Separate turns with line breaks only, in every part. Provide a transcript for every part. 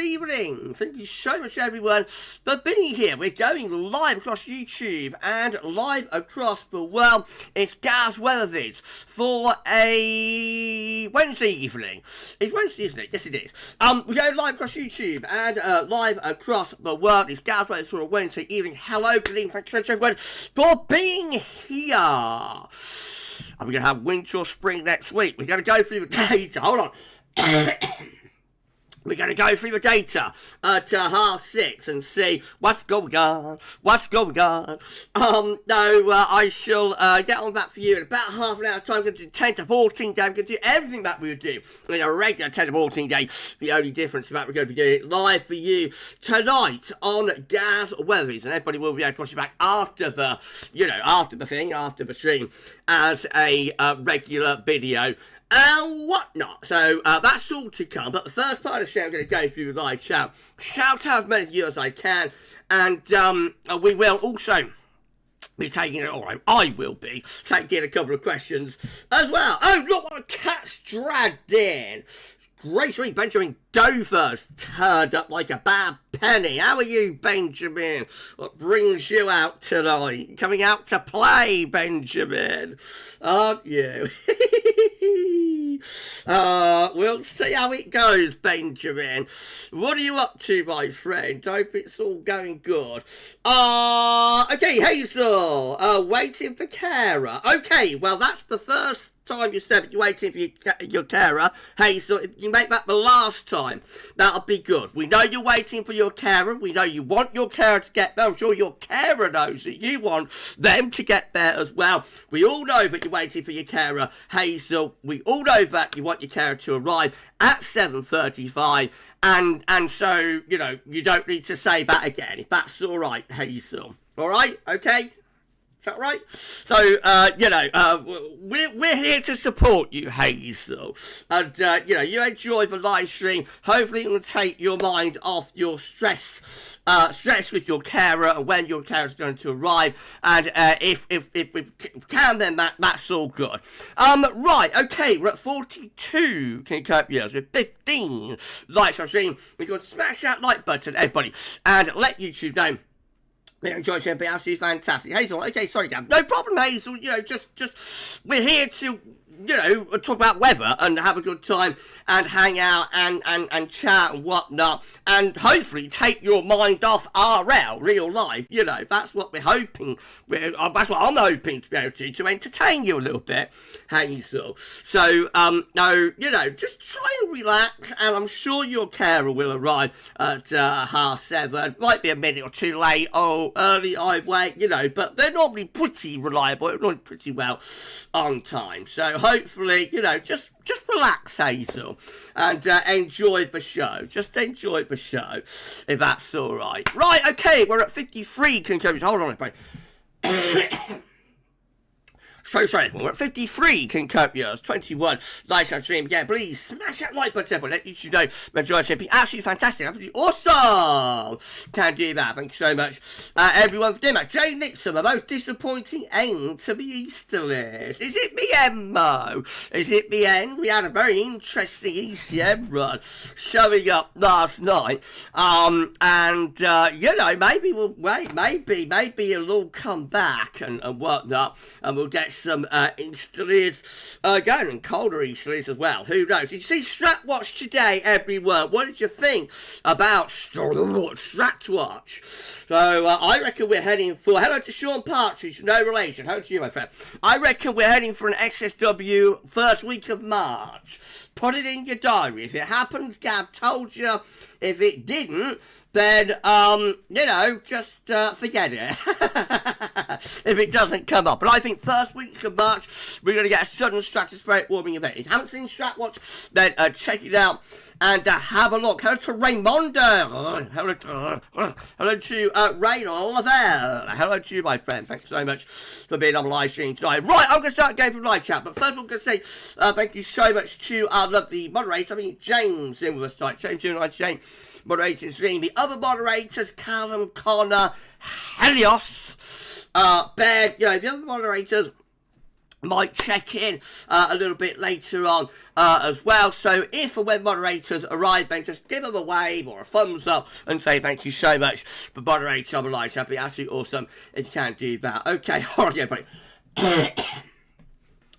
evening. Thank you so much, everyone, for being here. We're going live across YouTube and live across the world. It's GavsWeatherVids for a Wednesday evening. It's Wednesday, isn't it? Yes, it is. We're going live across YouTube and live across the world. It's GavsWeatherVids for a Wednesday evening. Hello, good evening. Thank you so much, everyone, for being here. Are we going to have winter or spring next week? We're going to go through the data. Hold on. We're going to go through the data at 6:30 and see what's going on. I shall get on that for you in about half an hour time. I'm going to do 10 to 14 days. I'm going to do everything that we would do in a regular 10 to 14 days. The only difference is that we're going to be doing it live for you tonight on GavsWeatherVids. And everybody will be able to watch it back after the, after the stream as a regular video and whatnot. So that's all to come. But the first part of the show, I'm going to go through the live chat. Shout out as many of you as I can. And we will also be taking it, alright, I will be taking a couple of questions as well. Oh, look what a cat's dragged in. Great week, Benjamin Dover's turned up like a bad penny. How are you, Benjamin? What brings you out tonight? Coming out to play, Benjamin, aren't you? We'll see how it goes, Benjamin. What are you up to, my friend? Hope it's all going good. Okay, Hazel, waiting for carer. Okay, well, that's the first time you said you're waiting for your carer. Hazel, if you make that the last time, that'll be good. We know you're waiting for your carer. We know you want your carer to get there. I'm sure your carer knows that you want them to get there as well. We all know that you're waiting for your carer, Hazel. We all know that you want your carer to arrive at 7:35. And so, you don't need to say that again, if that's all right, Hazel. All right? Okay? Is that right? So, we're here to support you, Hazel. And, you enjoy the live stream. Hopefully it will take your mind off your stress with your carer and when your carer is going to arrive. And if we can, then that's all good. Right, okay, we're at 42 concurrent viewers with 15 likes on stream. We're going to smash that like button, everybody, and let YouTube know. Enjoy it, be absolutely fantastic. Hazel, okay, sorry, Gav. No problem, Hazel. Just we're here to, talk about weather and have a good time and hang out and chat and whatnot. And hopefully take your mind off RL, real life. That's what we're hoping. That's what I'm hoping to be able to entertain you a little bit, Hazel. So, just try and relax. And I'm sure your carer will arrive at 7:30. Might be a minute or two late or early, I wait, but they're normally pretty reliable. They're normally pretty well on time. So hopefully, just relax, Hazel, and enjoy the show. Just enjoy the show, if that's all right. Right, okay, we're at 53 concurrent. Hold on, everybody. So sorry, we're at 53 concurrent viewers, 21 likes on stream. Again, please smash that like button. Let you know majority be absolutely fantastic, absolutely awesome. Can do that. Thank you so much, everyone, for doing that. Jay Nixon, the most disappointing end to the Easter list. Is it the end, Mo? Is it the end? We had a very interesting ECM run showing up last night, maybe we'll wait. Maybe it'll all come back and whatnot, and we'll get some Easter eggs going, and colder Easter eggs as well. Who knows? Did you see Stratwatch today, everyone? What did you think about Stratwatch? So I reckon we're heading for, hello to Sean Partridge, no relation, hello to you, my friend. I reckon we're heading for an XSW first week of March. Put it in your diary. If it happens, Gav told you. If it didn't, then, just forget it. If it doesn't come up. But I think first week of March, we're going to get a sudden stratospheric warming event. If you haven't seen Stratwatch, then check it out and have a look. Hello to Raymondo. Hello to Ray Lavelle. Hello to you, my friend. Thanks so much for being on the live stream tonight. Right, I'm going to start going from live chat. But first of all, I'm going to say thank you so much to our lovely moderator. James in with us tonight. James, moderating stream. The other moderators, Callum, Connor, Helios, Ben, the other moderators might check in a little bit later on as well. So if and when moderators arrive, then just give them a wave or a thumbs up and say thank you so much for moderating on the live. That'd be absolutely awesome if you can do that. Okay, all right, everybody.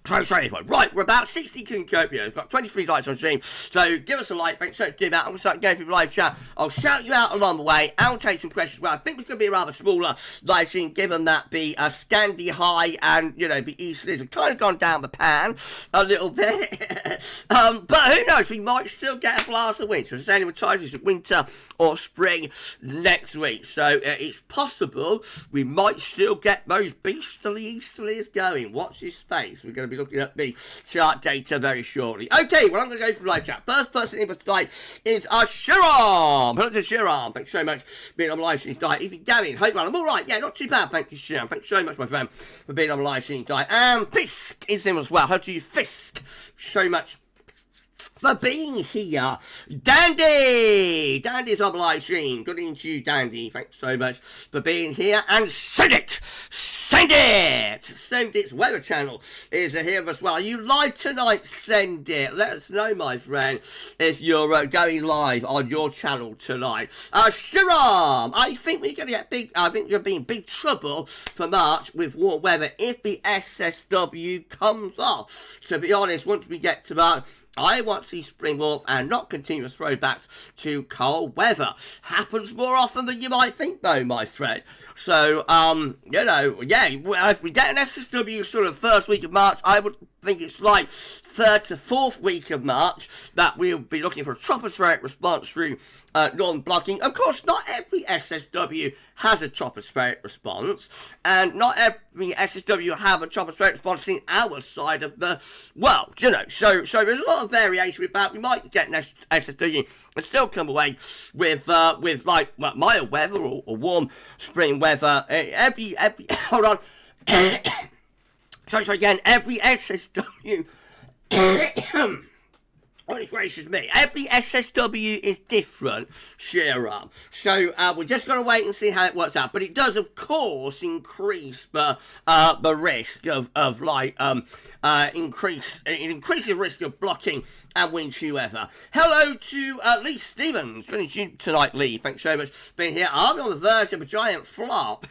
Sorry, everyone. Right, we're about 60 Kinkopias. We've got 23 likes on stream. So give us a like. Make sure to do that. I'm going to start going through live chat. I'll shout you out along the way. I'll take some questions. Well, I think it's going to be a rather smaller live stream, given that the Scandi High and, you know, the Eastleys have kind of gone down the pan a little bit. But who knows? We might still get a blast of winter. It's anyone decides it's winter or spring next week. So it's possible we might still get those beastly Easterlies going. Watch this space. We're going to be looking at the chart data very shortly. Okay, well, I'm going to go through live chat. First person in for tonight is Shiram. Hello to Shiram. Thanks so much for being on live stream tonight. Even Gavin, hope well. I'm all right. Yeah, not too bad. Thank you, Shiram. Thanks so much, my friend, for being on live stream tonight. And Fisk is in as well. How do you Fisk? So much for being here. Dandy's on live stream. Good evening to you, Dandy. Thanks so much for being here. And send it. Weather channel is here as well. Are you live tonight? Send it. Let us know, my friend, if you're going live on your channel tonight. Shiram, I think we're going to get big. I think you're going to be in big trouble for March with warm weather if the SSW comes off. To be honest, once we get to March, I want to see spring warmth and not continuous throwbacks to cold weather. Happens more often than you might think, though, my friend. So, you know, yeah, if we get an SSW sort of first week of March, I would think it's like third to fourth week of March that we'll be looking for a tropospheric response through non-blocking. Of course, not every SSW has a tropospheric response, and not every SSW have a tropospheric response in our side of the world, you know. So there's a lot of variation with that. We might get an SSW and still come away with like mild weather or warm spring weather. Every hold on. Sorry again. Every SSW. Holy gracious me. Every SSW is different, Shiram. So we're just going to wait and see how it works out. But it does, of course, increase the risk of like, it increases the risk of blocking and wind chill weather. Hello to Lee Stevens. Good evening tonight, Lee. Thanks so much for being here. I'm on the verge of a giant flop.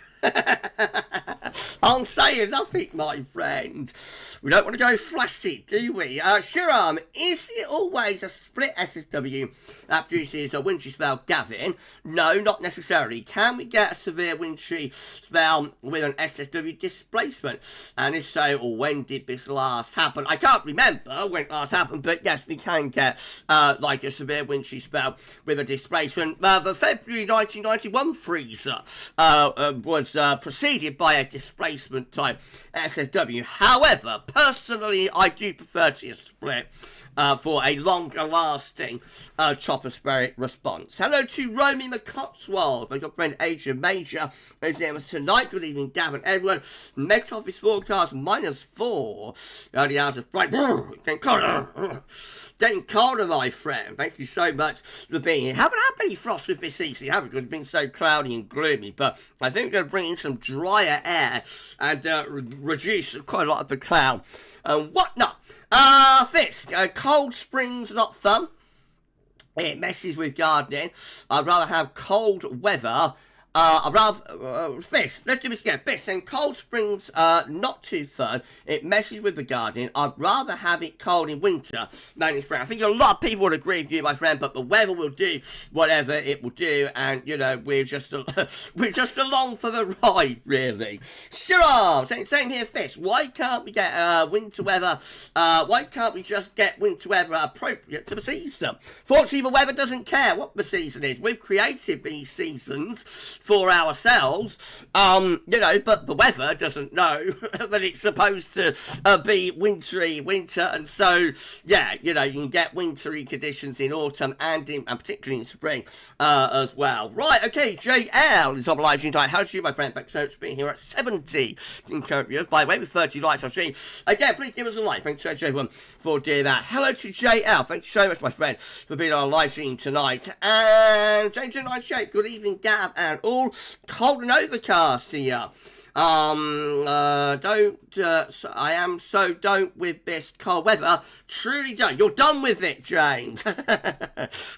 I'm saying nothing, my friend. We don't want to go flaccid, do we? Shiram, is it always a split SSW that produces a wintry spell, Gavin? No, not necessarily. Can we get a severe wintry spell with an SSW displacement? And if so, when did this last happen? I can't remember when it last happened, but yes, we can get like a severe wintry spell with a displacement. The February 1991 freezer was preceded by a displacement type SSW. However, personally, I do prefer to see a split for a longer lasting tropospheric response. Hello to Romy McCotswold. My good friend Adrian Major is there tonight. Good evening, Gavin Edward. Met Office forecast -4. Early hours of bright. Getting colder, my friend. Thank you so much for being here. Haven't had any frost with this easy, have we? Because it's been so cloudy and gloomy. But I think we're going to bring in some drier air and reduce quite a lot of the cloud and whatnot. Fisk, cold spring's not fun. It messes with gardening. I'd rather have cold weather. Fisk, let's do this again. Fisk, and cold springs not too fun. It messes with the gardening. I'd rather have it cold in winter than in spring. I think a lot of people would agree with you, my friend, but the weather will do whatever it will do, and, you know, we're just along for the ride, really. Sure, same here, Fisk. Why can't we get winter weather? Why can't we just get winter weather appropriate to the season? Fortunately, the weather doesn't care what the season is. We've created these seasons for ourselves, you know, but the weather doesn't know that it's supposed to be winter, and so, yeah, you know, you can get wintry conditions in autumn and particularly in spring as well. Right, okay, JL is on live stream tonight. How's you, my friend? Thanks so much for being here at 70 Kinkopias. By the way, with 30 likes on stream. Again, please give us a like. Thanks so much, everyone, for doing that. Hello to JL. Thanks so much, my friend, for being on live stream tonight. And James in Night Shape. Good evening, Gav, and all all cold and overcast here. I am so don't with this cold weather. Truly don't. You're done with it, James.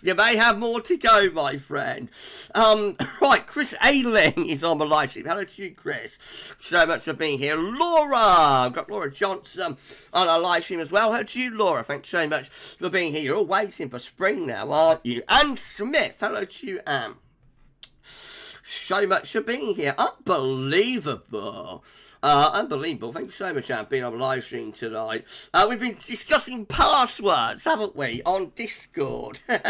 You may have more to go, my friend. Right, Chris Ailing is on the live stream. Hello to you, Chris. So much for being here. Laura, I've got Laura Johnson on our live stream as well. Hello to you, Laura. Thanks so much for being here. You're all waiting for spring now, aren't you? Anne Smith. Hello to you, Anne. So much for being here. Unbelievable. Unbelievable. Thanks so much, Anne, being on the live stream tonight. We've been discussing passwords, haven't we, on Discord. I'm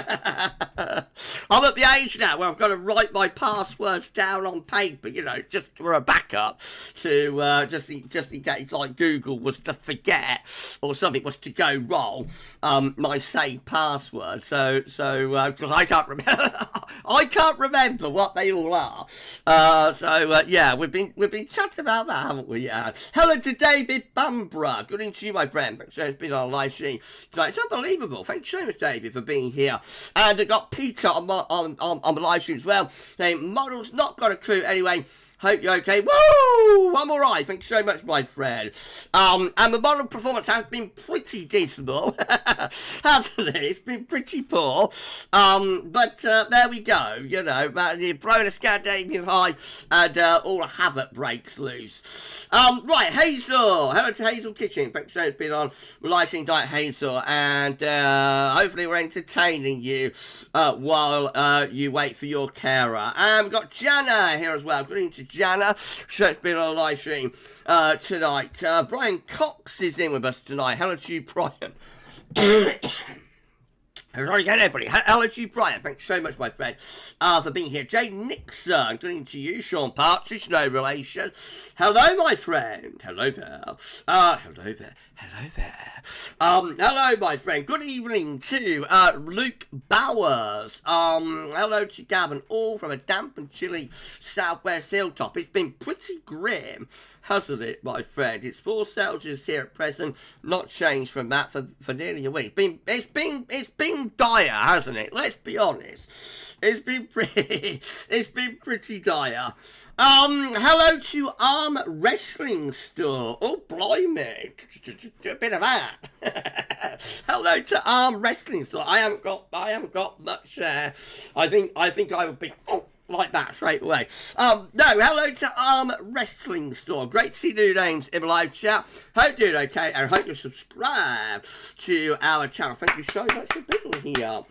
at the age now where I've got to write my passwords down on paper, you know, just for a backup to just in case, like, Google was to forget or something was to go wrong, my saved password. So because I can't remember, I can't remember what they all are. Yeah, we've been chatting about that, haven't we? Yeah. Hello to David Bambra. Good evening to you, my friend. Thanks so much for being on a live stream tonight. It's unbelievable. Thanks so much, David, for being here. And I got Peter on the live stream as well, saying model's not got a clue anyway. Hope you're okay. Woo! I'm alright. Thanks so much, my friend. And the model performance has been pretty dismal, hasn't it? It's been pretty poor. But there we go. You know, you're throwing a Scandinavian high and all the havoc breaks loose. Right, Hazel. Hello to Hazel Kitchen. Thanks so much for being on live stream tonight, Hazel. And hopefully we're entertaining you while you wait for your carer. And we've got Jana here as well. Good evening to Jana. She's been on a live stream tonight. Brian Cox is in with us tonight. Hello to you, Brian. Sorry again, everybody. Hello to you, Brian. Thanks so much, my friend, for being here. Jay Nixon, good evening to you. Sean Partridge, no relation. Hello, my friend. Hello there. Hello there. Hello there. Hello, my friend. Good evening to Luke Bowers. Hello to Gavin, all from a damp and chilly southwest hilltop. It's been pretty grim, hasn't it, my friend? It's 4 Celsius here at present, not changed from that for nearly a week. It's been dire, hasn't it? Let's be honest. It's been pretty dire. Hello to Arm Wrestling Store. Oh, blimey. A bit of that. Hello to Arm Wrestling Store. I haven't got much I think I would be like that straight away. No, hello to Arm Wrestling Store. Great to see new names in the live chat. Hope you're doing okay and hope you subscribe to our channel. Thank you so much for being here.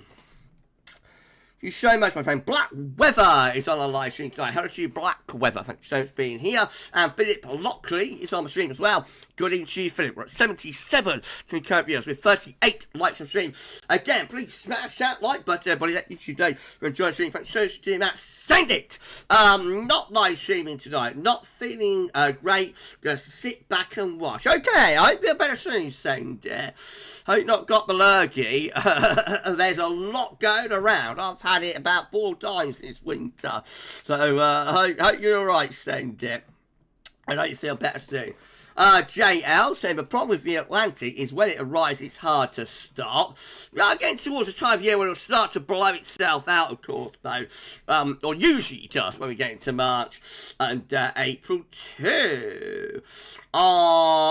Thank you so much, my friend. Black Weather is on our live stream tonight. Hello to you, Black Weather. Thank you so much for being here. And Philip Lockley is on the stream as well. Good evening to you, Philip. We're at 77 concurrent viewers with 38 likes on stream. Again, please smash that like button, everybody. Let YouTube know for enjoying the stream. Thank you so much for doing that. Send it! Not live streaming tonight. Not feeling great. Just sit back and watch. Okay, I hope you're better soon, send it. Hope not got the lurgy. There's a lot going around. I've had it about 4 times this winter. So, hope you're alright, send it. I hope you feel better soon. JL saying the problem with the Atlantic is when it arrives, it's hard to stop. We are getting towards the time of year when it'll start to blow itself out, of course, though. Or usually it does when we get into March and April too.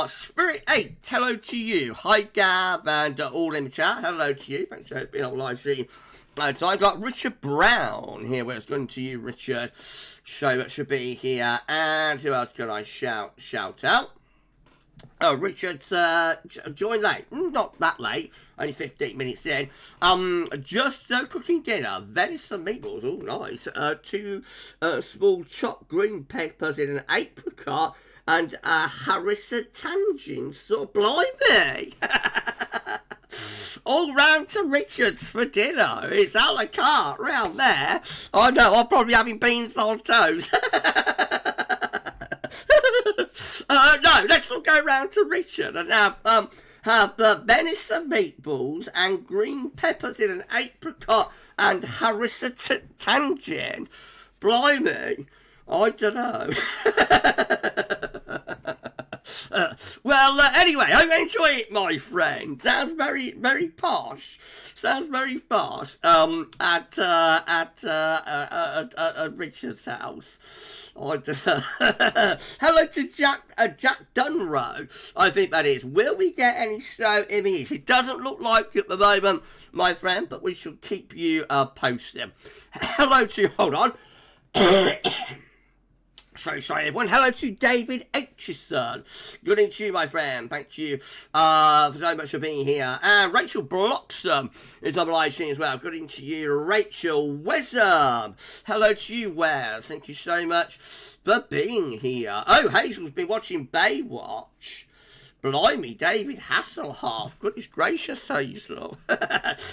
Spirit 8, hello to you. Hi, Gav, and all in the chat. Hello to you. Thanks for being on live stream. So I've got Richard Brown here. Where's going to you, Richard? So much for being here. And who else can I shout out? Oh, Richard's joined late. Not that late. Only 15 minutes in. Just cooking dinner. Venison meatballs. Oh, nice. 2 small chopped green peppers in an apricot and harissa tangent. So blimey. All round to Richard's for dinner. It's a la carte round there. I know, I'm probably having beans on toast. No, let's all go round to Richard and have venison meatballs and green peppers in an apricot and harissa tangent. Blimey, I don't know. Well, anyway, I enjoy it, my friend. Sounds very, very posh. Sounds very posh. At Richard's house. Hello to Jack Dunrow. I think that is. Will we get any snow in the east? It doesn't look like it at the moment, my friend, but we shall keep you posted. Hello to, hold on. So sorry, everyone. Hello to David Aitchison. Good evening to you, my friend. Thank you so much for being here. And Rachel Bloxham is on the live stream as well. Good evening to you, Rachel Wesam. Hello to you, Wes. Thank you so much for being here. Oh, Hazel's been watching Baywatch. Blimey, David Hasselhoff. Goodness gracious, Hazel.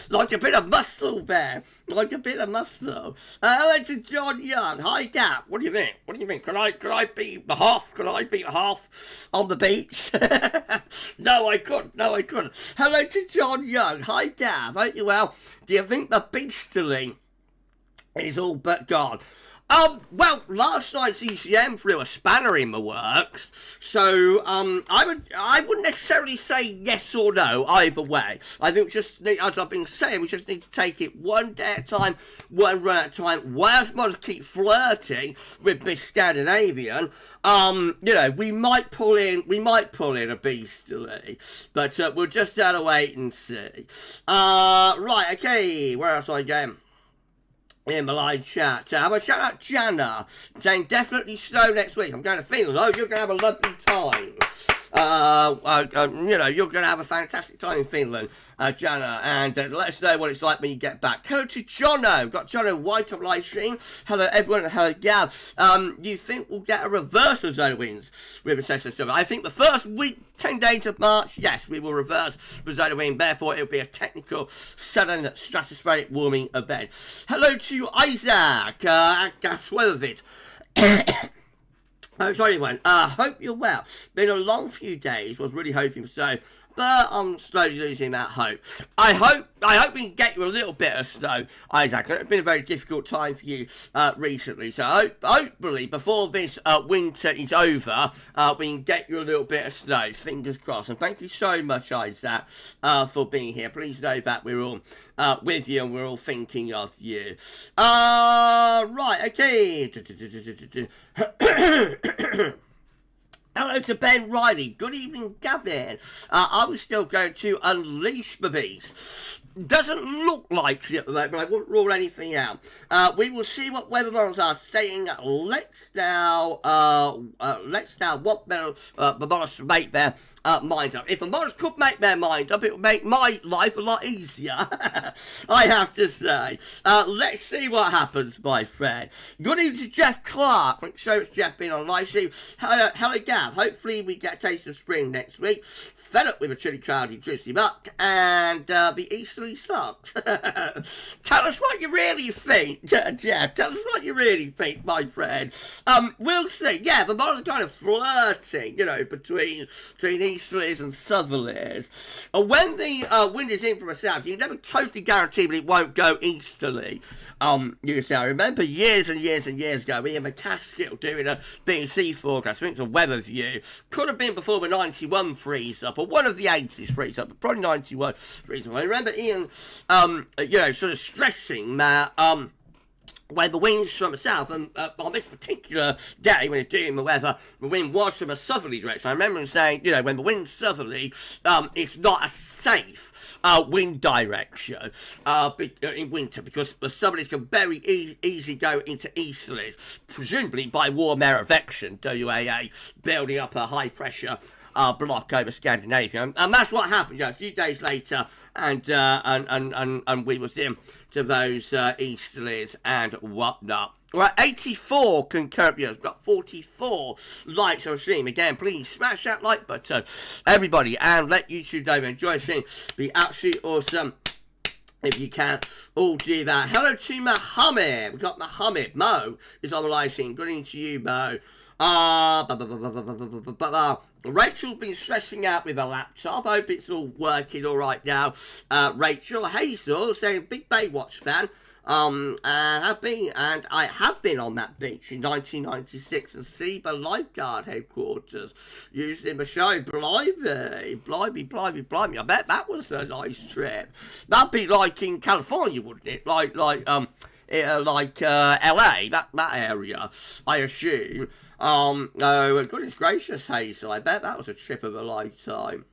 Like a bit of muscle there. Like a bit of muscle. Hello to John Young. Hi, Gap. What do you think? What do you think? Could I beat the half? Could I beat a half on the beach? No, I couldn't. No, I couldn't. Hello to John Young. Hi, Gav. Hope you well. Do you think the beastly is all but gone? Well, last night's ECM threw a spanner in the works, so I wouldn't necessarily say yes or no either way. I think just, as I've been saying, we just need to take it one day at a time, one run at a time. Whilst we keep flirting with this Scandinavian, we might pull in a beastly, but we'll just have to wait and see. Right, okay, where else am I going? In the live chat. Have a shout out Jana saying definitely snow next week. I'm going to Finland. Oh, you're going to have a lovely time. You're going to have a fantastic time in Finland, Jana, and let us know what it's like when you get back. Hello to Jono. Got Jono White on live stream. Hello everyone. Hello Gav. You think we'll get a reverse of zone winds with the Sexism? I think the first week, 10 days of March, yes, we will reverse the zone wind. Therefore, it'll be a technical sudden stratospheric warming event. Hello to Isaac at GavsWeatherVids. Oh, sorry, everyone. Hope you're well. Been a long few days. Was really hoping so, but I'm slowly losing that hope. I hope we can get you a little bit of snow, Isaac. It's been a very difficult time for you recently. So hopefully before this winter is over, we can get you a little bit of snow. Fingers crossed. And thank you so much, Isaac, for being here. Please know that we're all with you and we're all thinking of you. Right, okay. Hello to Ben Riley. Good evening, Gavin. I was still going to unleash the beast. Doesn't look likely at the moment, but I wouldn't rule anything out. We will see what weather models are saying. Let's now what the models make their mind up. If the models could make their mind up, it would make my life a lot easier. I have to say. Let's see what happens, my friend. Good evening to Jeff Clark. Thanks so much, Jeff, being on live stream. Hello, Gav. Hopefully we get a taste of spring next week. Fed up with a chilly, cloudy, drizzly muck, and the easterly sucks. Tell us what you really think, Jeff. Tell us what you really think, my friend. We'll see. Yeah, the models are kind of flirting, between easterlies and southerlies. And when the wind is in from the south, you can never totally guarantee that it won't go easterly. You say, I remember years and years and years ago, we in the Catskill doing a BBC forecast. I think it's a weather view. Could have been before the 91 freeze up, or one of the 80s freeze up, but probably 91 freeze up. I remember Ian, sort of stressing that, when the wind's from the south, and on this particular day, when it's doing the weather, the wind was from a southerly direction. I remember him saying, when the wind's southerly, it's not a safe wind direction in winter, because the southerlies can very easily go into easterlies, presumably by warm air advection, WAA, building up a high pressure block over Scandinavia, and that's what happened. A few days later, and we was in to those easterlies and whatnot. Right, 84 concurrent viewers. We've got 44 likes on stream. Again, please smash that like button, everybody, and let YouTube know you enjoy the stream. Be absolutely awesome if you can all do that. Hello to Mohammed. We've got Mohammed. Mo is on the live stream. Good evening to you, Mo. Rachel's been stressing out with her laptop. Hope it's all working all right now. Rachel Hazel saying big Baywatch fan. And I have been on that beach in 1996 and see the lifeguard headquarters using the show. Blimey. I bet that was a nice trip. That'd be like in California, wouldn't it? Like LA, that area, I assume. Goodness gracious, Hazel, I bet that was a trip of a lifetime.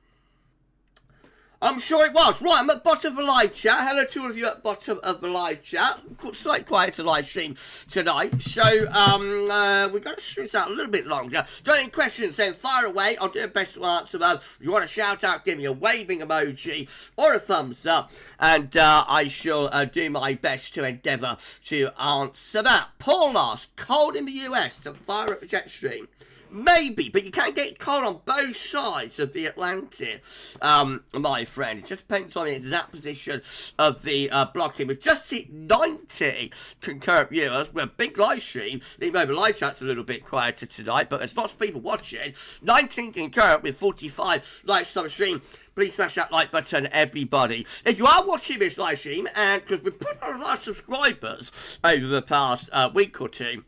I'm sure it was. Right, I'm at the bottom of the live chat. Hello to all of you at the bottom of the live chat. Slightly quieter live stream tonight. So, we're going to stream this out a little bit longer. Got any questions, then fire away. I'll do my best to answer them. If you want to shout out, give me a waving emoji or a thumbs up. And I shall do my best to endeavour to answer that. Paul asked, cold in the US to fire up the jet stream. Maybe, but you can't get cold on both sides of the Atlantic, my friend. It just depends on the exact position of the blocking. We've just hit 90 concurrent viewers. We're a big live stream, even though the live chat's a little bit quieter tonight, but there's lots of people watching. 19 concurrent with 45 likes on the stream. Please smash that like button, everybody. If you are watching this live stream, and because we've put on a lot of subscribers over the past week or two,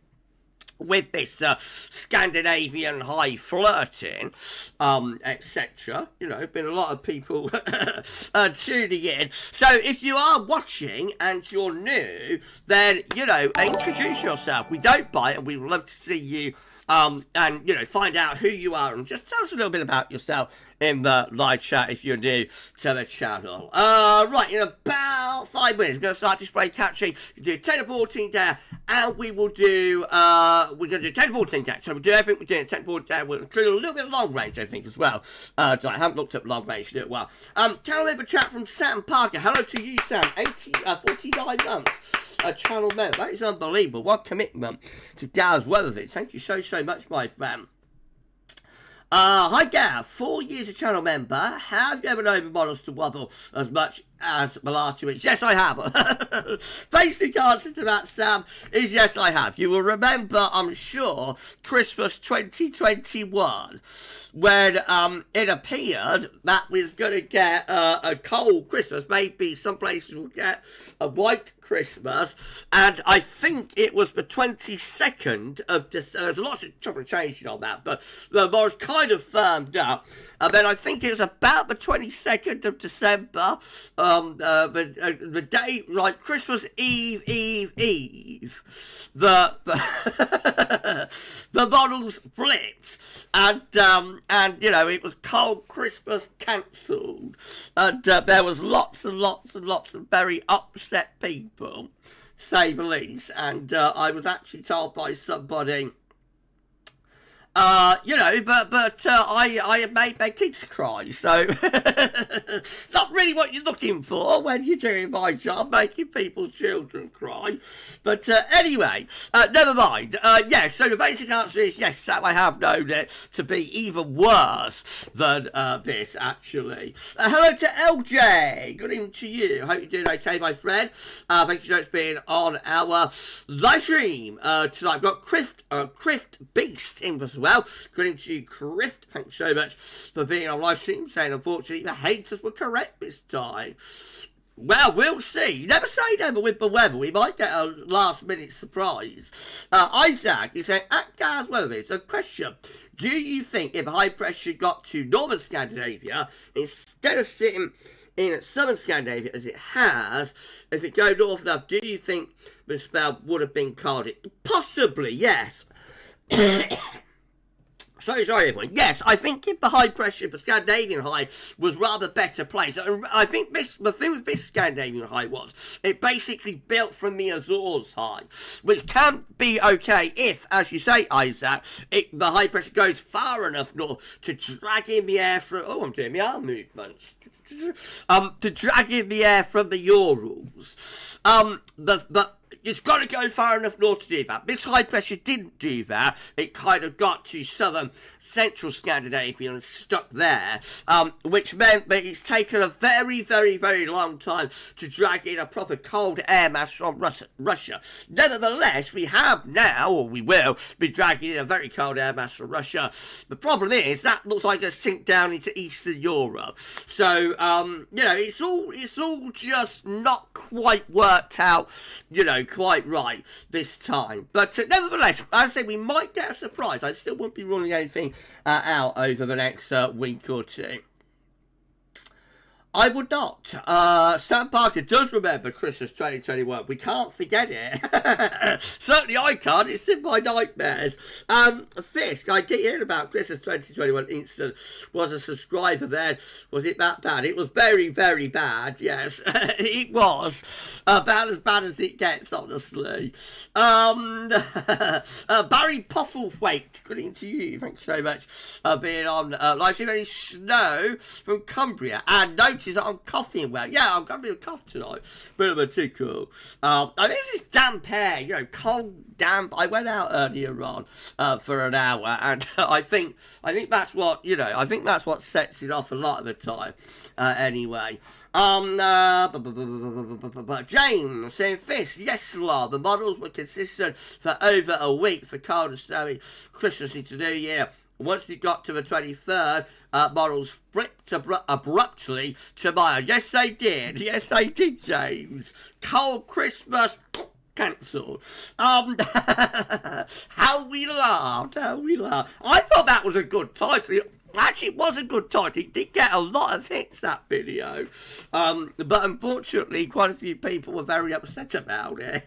with this Scandinavian high flirting, etc. You know, been a lot of people tuning in. So if you are watching and you're new, then, you know, introduce yourself. We don't bite, and we would love to see you and, you know, find out who you are and just tell us a little bit about yourself in the live chat if you're new to the channel. Right, in about 5 minutes, we're going to start display catching. We'll do 10 to 14 there, and we will do, we're going to do 10 to 14 there. So we'll do everything we're doing 10 to 14 there. We'll include a little bit of long range, I think, as well. I haven't looked up long range in a while. Channel member chat from Sam Parker. Hello to you, Sam. 49 months. A channel member. That is unbelievable. What commitment to GavsWeatherVids. Thank you so much, my friend. Hi Gav, 4 years a channel member. Have you ever known the models to wobble as much as the last 2 weeks? Yes, I have. Basic answer to that, Sam, is yes, I have. You will remember, I'm sure, Christmas 2021, when it appeared that we was going to get a cold Christmas. Maybe some places will get a white Christmas, and I think it was the 22nd of December. There's lots of chopping and changing on that, but the was kind of firmed up. And then I think it was about the 22nd of December, the day, like Christmas Eve, the the models flipped, and you know, it was cold Christmas cancelled, and there was lots and lots of very upset people, to say the least. And I was actually told by somebody, you know, but I made their kids cry, so not really what you're looking for when you're doing my job, making people's children cry. But anyway, never mind. Yes, so the basic answer is yes, Sam, I have known it to be even worse than this, actually. Hello to LJ. Good evening to you. Hope you're doing okay, my friend. Thank you so much for being on our live stream tonight. I've got Crift Beast in as well. Good evening to you, Crift. Thanks so much for being on live stream, saying unfortunately the haters were correct this time. Well, we'll see. You never say never with the weather. We might get a last-minute surprise. Isaac is saying, at GavsWeatherVids, a question. Do you think if high pressure got to northern Scandinavia, instead of sitting in southern Scandinavia as it has, if it go north enough, do you think the spell would have been called it? Possibly, yes. Sorry, everyone. Yes, I think if the high pressure, the Scandinavian high, was rather better placed. I think the thing with this Scandinavian high was, it basically built from the Azores high, which can be okay if, as you say, Isaac, the high pressure goes far enough north to drag in the air from, oh, I'm doing my arm movements, to drag in the air from the Urals. But it's got to go far enough north to do that. This high pressure didn't do that. It kind of got to southern central Scandinavia and stuck there, which meant that it's taken a very, very, very long time to drag in a proper cold air mass from Russia. Nevertheless, we have now, or we will, be dragging in a very cold air mass from Russia. The problem is that looks like a sink down into Eastern Europe. So, you know, it's all just not quite worked out, you know, quite right this time. But nevertheless, as I say, we might get a surprise. I still won't be ruling anything out over the next week or two. I would not. Sam Parker does remember Christmas 2021. We can't forget it. Certainly I can't. It's in my nightmares. Fisk, I get hearing about Christmas 2021 instant. Was a subscriber then. Was it that bad? It was very, very bad. Yes, it was. About as bad as it gets, honestly. Barry Pofflethwaite, good evening to you. Thanks so much for being on live stream. Any snow from Cumbria. And notice that I'm coughing well. Yeah, I'm going to be a cough tonight. Bit of a tickle. This is damp air, you know, cold, damp. I went out earlier on for an hour, and I think that's what, you know, I think that's what sets it off a lot of the time. Anyway. James saying, Fist, yes, Law. The models were consistent for over a week for cold and snowy Christmas into New Year. Once we got to the 23rd, models flipped abruptly to mild. Yes, they did. Yes, they did, James. Cold Christmas, cancelled. How we laughed. How we laughed. I thought that was a good title. Actually, it was a good title. It did get a lot of hits, that video. But unfortunately, quite a few people were very upset about it.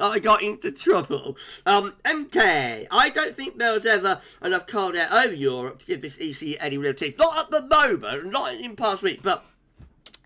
I got into trouble. MK, I don't think there was ever enough cold air over Europe to give this EC any real teeth. Not at the moment, not in past week, but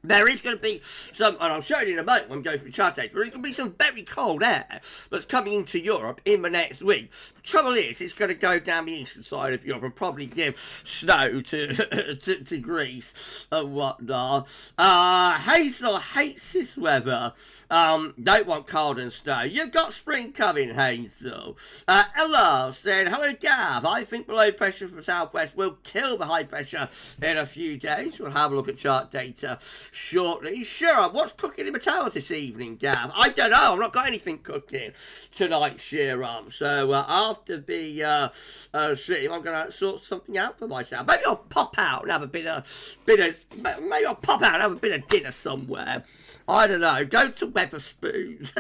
there is going to be some, and I'll show you in a moment when I'm going through chart data, there's going to be some very cold air that's coming into Europe in the next week. The trouble is, it's going to go down the eastern side of Europe and probably give snow to Greece and whatnot. Hazel hates this weather. Don't want cold and snow. You've got spring coming, Hazel. Ella said, hello, Gav. I think the low pressure from southwest will kill the high pressure in a few days. We'll have a look at chart data shortly. Sure, what's cooking in the towers this evening, Gav? I don't know. I've not got anything cooking tonight, Sheeran. So after the stream, I'm going to sort something out for myself. Maybe I'll pop out and have a bit of maybe I'll pop out and have a bit of dinner somewhere. I don't know. Go to Weatherspoons.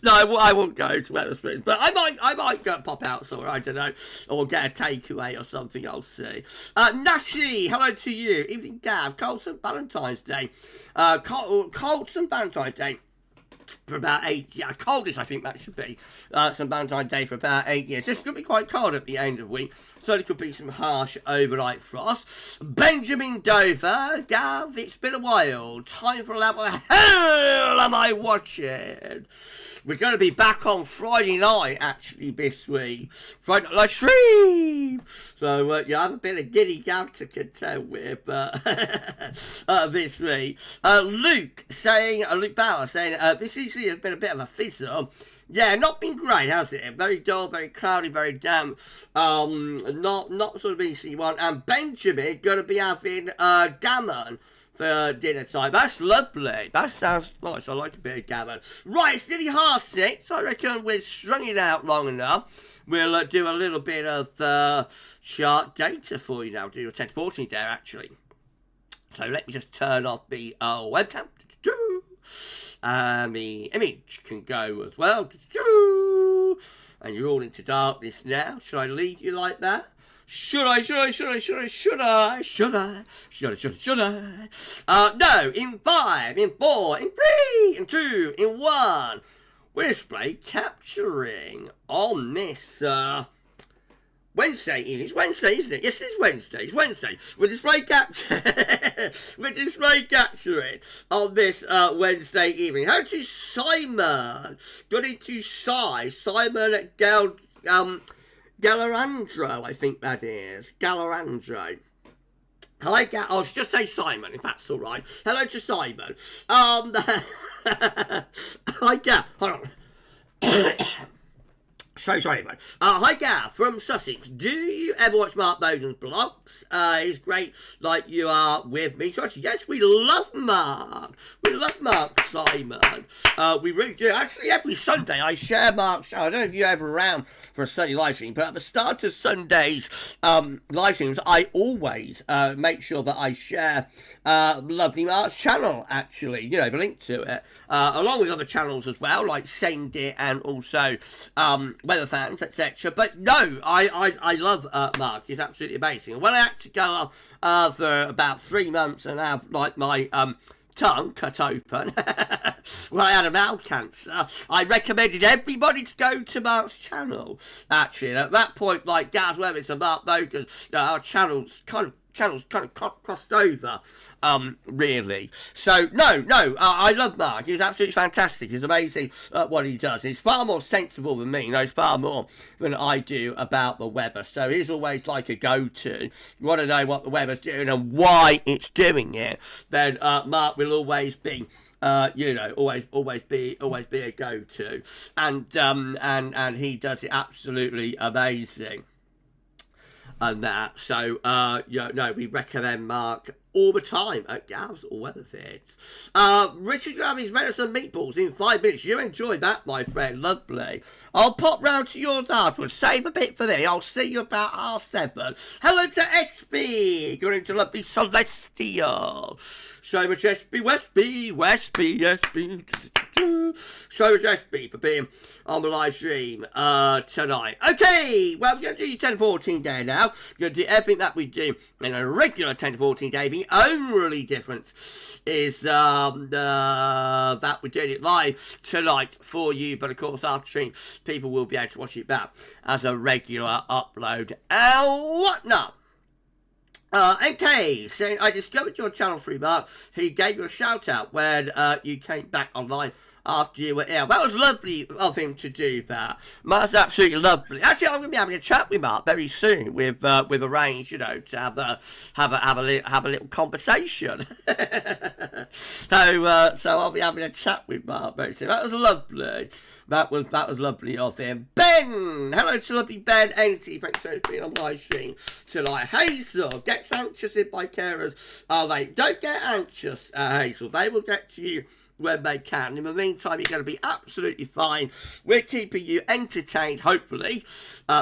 No, I won't go to Weatherspoons, but I might go and pop out somewhere. I don't know, or get a takeaway or something. I'll see. Nashi, hello to you. Evening, Gav. Colson Valentine's Day. Colson Valentine's Day. For about 8 years, coldest I think that should be. Some Valentine's Day for about 8 years. This could be quite cold at the end of the week, so there could be some harsh overnight frost. Benjamin Dover, Gav, it's been a while. Time for a lap. What the hell am I watching? We're going to be back on Friday night, actually, this week. Friday night live stream! So, yeah, I have a bit of giddy Gav to contend with this week. Luke Bauer saying, this EC has been a bit of a fizzle. Yeah, not been great, has it? Very dull, very cloudy, very damp. Not sort of EC1. And Benjamin going to be having gammon for dinner time. That's lovely. That sounds nice. I like a bit of gammon. Right, it's nearly 6:30. I reckon we've strung it out long enough. We'll do a little bit of chart data for you now. Do a 10-14 there, actually. So let me just turn off the webcam. The image can go as well. And you're all into darkness now. Should I leave you like that? Should I? No, in 5, in 4, in 3, in 2, in 1. We're display capturing on this Wednesday evening. It's Wednesday, isn't it? Yes, it is Wednesday. It's Wednesday. We're display capturing on this Wednesday evening. How to Simon? Got into Simon at Gallerandro, I think that is. Gallerandro. Hi, I'll just say Simon, if that's all right. Hello to Simon. Hi, Gav. Hold on. So sorry, mate. Hi, Gav from Sussex. Do you ever watch Mark Bowden's blogs? He's great, like you are with me, Josh. Yes, we love Mark. We love Mark, Simon. We really do. Actually, every Sunday I share Mark's show. I don't know if you're ever around for a Sunday live stream, but at the start of Sunday's live streams, I always make sure that I share lovely Mark's channel, actually. You know, the link to it, along with other channels as well, like Send It and also Weather Fans, etc. But no, I love Mark. He's absolutely amazing. When I had to go for about 3 months and have like my tongue cut open when I had a mouth cancer, I recommended everybody to go to Mark's channel. Actually, and at that point, like GavsWeatherVids and Mark Bogan, our channels kind of crossed over, really. So, no, I love Mark. He's absolutely fantastic. He's amazing at what he does. He's far more sensible than me. He knows far more than I do about the weather. So he's always like a go-to. You want to know what the weather's doing and why it's doing it, then Mark will always be always be a go-to. And he does it absolutely amazing. And that, so, we recommend Mark all the time at GavsWeatherVids. Richard Gravy's read us some meatballs in 5 minutes. You enjoy that, my friend. Lovely. I'll pop round to yours afterwards. Save a bit for me. I'll see you about R7. Hello to SB. Going to lovely Celestial. So much SB, Westby. So much SB for being on the live stream tonight. Okay, well, we're going to do 10 to 14 day now. We're going to do everything that we do in a regular 10 to 14 day. The only difference is that we're doing it live tonight for you. But of course, after stream, people will be able to watch it back as a regular upload and whatnot. MK saying, I discovered your channel through Mark. He gave you a shout out when you came back online after you were ill. That was lovely of him to do that. Mark's absolutely lovely. Actually, I'm going to be having a chat with Mark very soon. We've arranged, to have a little conversation. So I'll be having a chat with Mark very soon. That was lovely. That was lovely of him. Ben! Hello to lovely Ben NT. Thanks for being on my stream tonight. Hazel gets anxious if my carers are late. Don't get anxious, Hazel. They will get to you when they can. In the meantime, you're going to be absolutely fine. We're keeping you entertained, hopefully.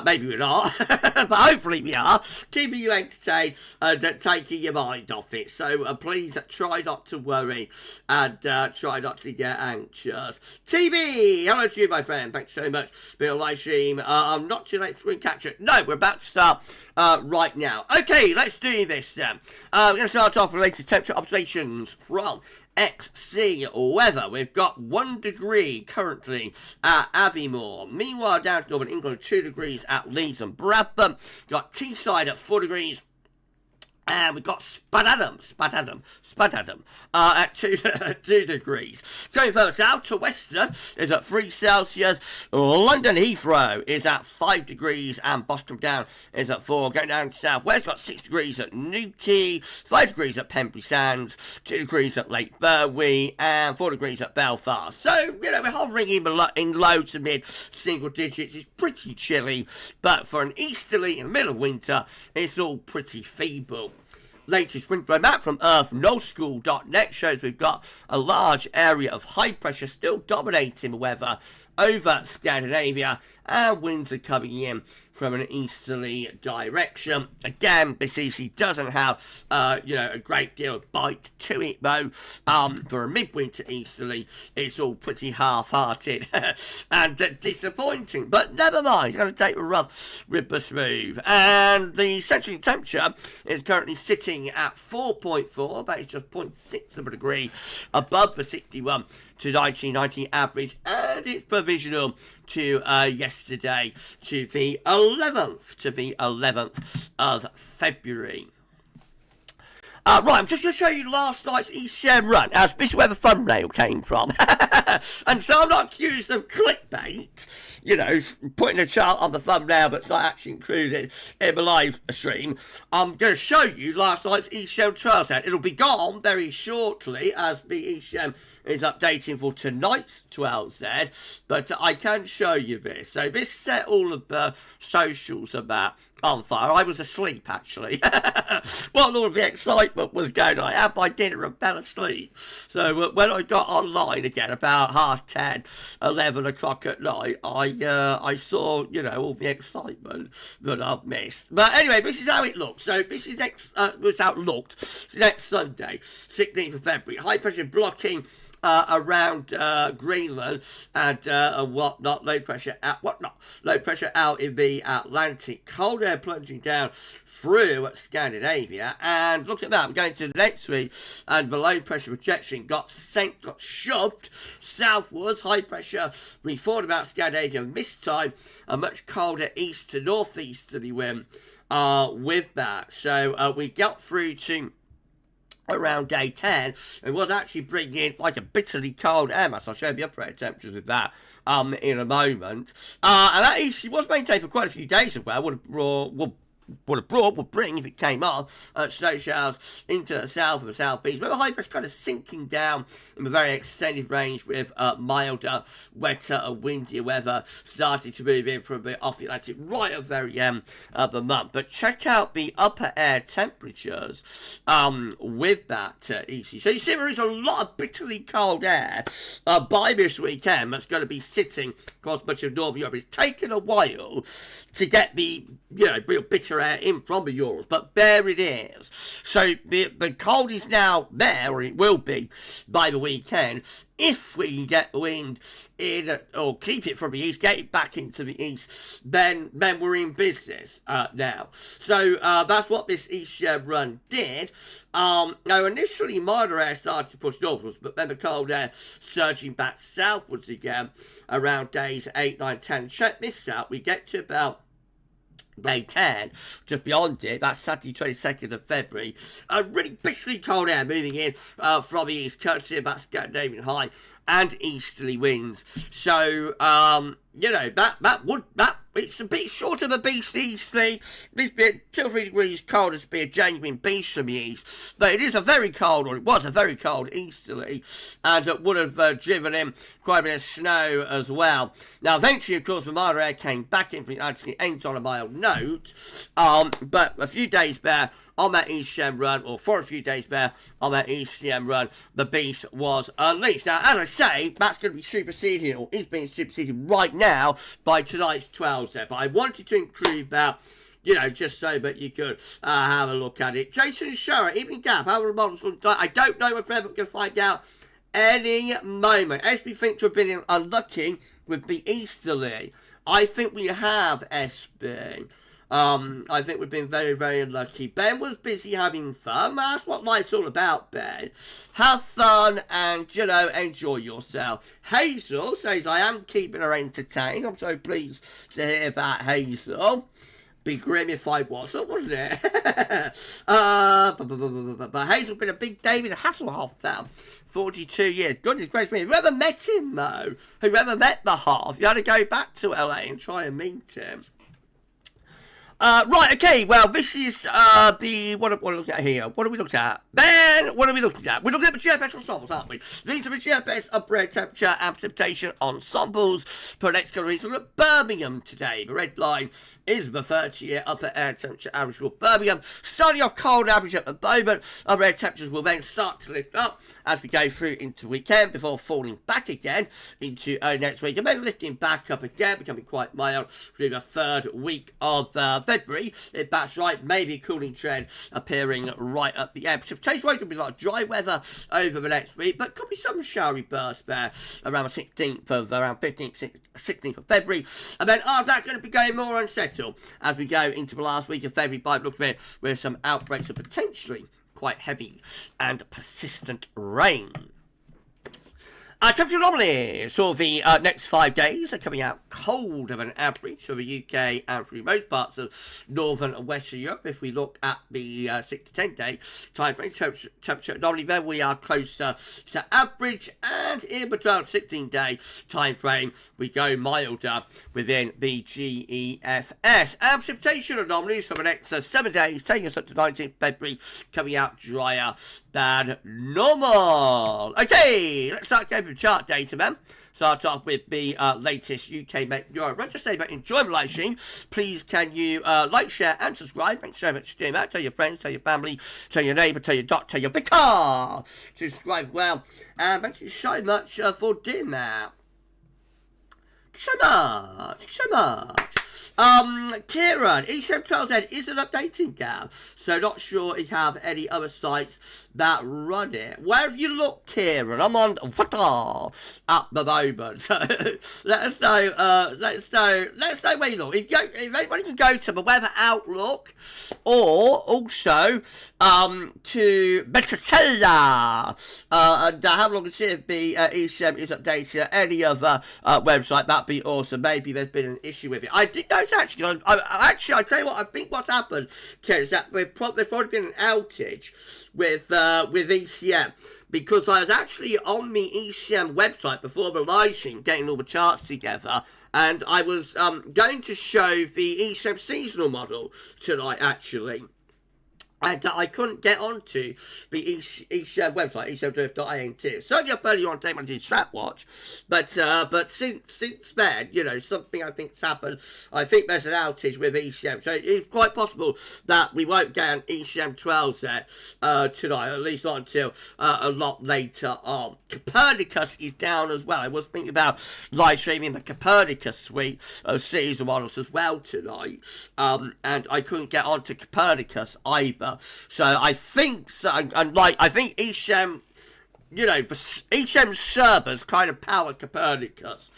Maybe we're not, but hopefully we are. Keeping you entertained and taking your mind off it. So please try not to worry and try not to get anxious. TV! Hello to you, my friend. Thanks so much for your live stream. I'm not too late for a catch it. No, we're about to start right now. Okay, let's do this then. We're going to start off with latest temperature observations from XC weather. We've got 1 degree currently at Aviemore. Meanwhile, down to Northern England, 2 degrees at Leeds and Bradford. Got Teesside at 4 degrees. And we've got Spadadam at 2 degrees. Going further south to Western is at 3 Celsius. London Heathrow is at 5 degrees. And Boston Down is at 4. Going down to south west, got 6 degrees at Newquay, 5 degrees at Pembrey Sands, 2 degrees at Lake Berwick, and 4 degrees at Belfast. So, we're hovering in low to mid single digits. It's pretty chilly, but for an easterly in the middle of winter, it's all pretty feeble. Latest wind blow map from earthnullschool.net shows we've got a large area of high pressure still dominating the weather over Scandinavia, and winds are coming in from an easterly direction. Again, this easy doesn't have, a great deal of bite to it, though. For a midwinter easterly, it's all pretty half-hearted and disappointing. But never mind, it's going to take a rough with the smooth. And the central temperature is currently sitting at 4.4, that is just 0.6 of a degree above the 61 to 1990 average, and it's provisional to yesterday, to the 11th of February. Right, I'm just going to show you last night's ECM run, as this is where the thumbnail came from. And so I'm not accused of clickbait, you know, putting a chart on the thumbnail but it's not actually included in the live stream. I'm going to show you last night's ECM trial set. It'll be gone very shortly as the ECM is updating for tonight's 12Z, but I can show you this. So this set all of the socials about on fire. I was asleep, actually. While all of the excitement was going on, I had my dinner and fell asleep. So when I got online again, about 10:30, 11 o'clock at night, I saw, you know, all the excitement that I've missed. But anyway, this is how it looks. So this is this is how it looked. It's next Sunday, 16th of February. High pressure blocking around Greenland and whatnot. Low pressure out in the Atlantic. Cold air plunging down through Scandinavia. And look at that, I'm going to the next week, and the low pressure projection got shoved southwards. High pressure reformed about Scandinavia, and this time a much colder east to northeasterly wind with that. So we got through to around day 10, it was actually bringing like a bitterly cold air mass. I'll show you the upper air temperatures with that in a moment. And that actually was maintained for quite a few days as well. Would bring, if it came off, snow showers into the south and the southeast, where the high pressure kind of sinking down in a very extended range with milder, wetter and windier weather starting to move in from off the Atlantic right at the very end of the month. But check out the upper air temperatures with that EC. So you see there is a lot of bitterly cold air by this weekend that's going to be sitting across much of Northern Europe. It's taken a while to get the, you know, real bitter air in from the Urals, but there it is. So the cold is now there, or it will be by the weekend, if we can get the wind in, or keep it from the east, get it back into the east, then we're in business now. So that's what this east run did. Now initially milder air started to push northwards, but then the cold air surging back southwards again around days 8, 9, 10. Check this out, we get to about day 10, just beyond it, that's Saturday 22nd of February, a really bitterly cold air moving in from the east, courtesy of that Scandinavian high and easterly winds. So, you know, it's a bit short of a beast easterly. It's been 2 or 3 degrees colder to be a genuine beast from the east, but it is a very cold, or it was a very cold easterly, and it would have driven in quite a bit of snow as well. Now, eventually, of course, the milder air came back in from the Atlantic, aimed on a mild note, but a few days there, on that ECM run, or for a few days there on that ECM run, the beast was unleashed. Now, as I say, that's going to be superseded, or is being superseded right now by tonight's 12 set. But I wanted to include that, you know, just so that you could have a look at it. Jason Shower, even Gap, how the models look like. I don't know if we're going to find out any moment. SB think to have been unlucky with the easterly. I think we have SB. I think we've been very, very unlucky. Ben was busy having fun. That's what life's all about, Ben. Have fun and, you know, enjoy yourself. Hazel says, I am keeping her entertained. I'm so pleased to hear that, Hazel. Be grim if I wasn't, wouldn't it? But Hazel's been a big David Hasselhoff fan. 42 years. Goodness gracious me. Whoever met him, though? Whoever met the half? You had to go back to LA and try and meet him. Right, okay, well, this is what are we looking at here? What are we looking at? Ben, what are we looking at? We're looking at the GFS ensembles, aren't we? These are the GFS upper air temperature and precipitation ensembles for next couple of weeks. We're at Birmingham today. The red line is the 30-year upper air temperature average for Birmingham. Starting off cold average at the moment, upper air temperatures will then start to lift up as we go through into weekend before falling back again into next week. And then lifting back up again, becoming quite mild through the third week of February, if that's right, maybe a cooling trend appearing right at the end. Precipitation won't be like dry weather over the next week, but could be some showery bursts there around the 16th of February. And then after that's going to be going more unsettled as we go into the last week of February by the look of it, with some outbreaks of potentially quite heavy and persistent rain. Temperature anomalies for the next 5 days are coming out colder than average for the UK and through most parts of northern and western Europe. If we look at the 6 to 10 day time frame, temperature anomaly, then we are closer to average, and in the 12 to 16 day time frame, we go milder within the GEFS. And precipitation anomalies for the next 7 days, taking us up to 19th February, coming out drier than normal. Okay, let's start going through chart data, man. Start off with the latest UK Met Euro. Just say about enjoying the live stream. Please can you like, share, and subscribe. Thanks so much for doing that. Tell your friends, tell your family, tell your neighbour, tell your doctor, tell your vicar. Subscribe well. And thank you so much for doing that. So much. Kieran, E712Z isn't updating, Gav, so not sure if you have any other sites that run it. Where have you looked, Kieran? I'm on Twitter at the moment. Let us know. Let us know where you look. If anybody can go to the Weather Outlook, or also to Metrosella, and have a look and see if the E7 is updated at any other website. That'd be awesome. Maybe there's been an issue with it. I did notice actually. I tell you what. I think what's happened, Ken, is that there's probably been an outage with ECM, because I was actually on the ECM website before the live stream, getting all the charts together, and I was going to show the ECM seasonal model tonight, actually. And I couldn't get onto the ECM website, ecmdrift.int. It's certainly up earlier on today when I did Strap Watch, but since then, you know, something I think's happened. I think there's an outage with ECM, so it's quite possible that we won't get an ECM 12 there tonight, at least not until a lot later on. Copernicus is down as well. I was thinking about live streaming the Copernicus suite of seasonal models as well tonight, and I couldn't get onto Copernicus either. So I think, I think ECM, you know, the ECM servers kind of power Copernicus,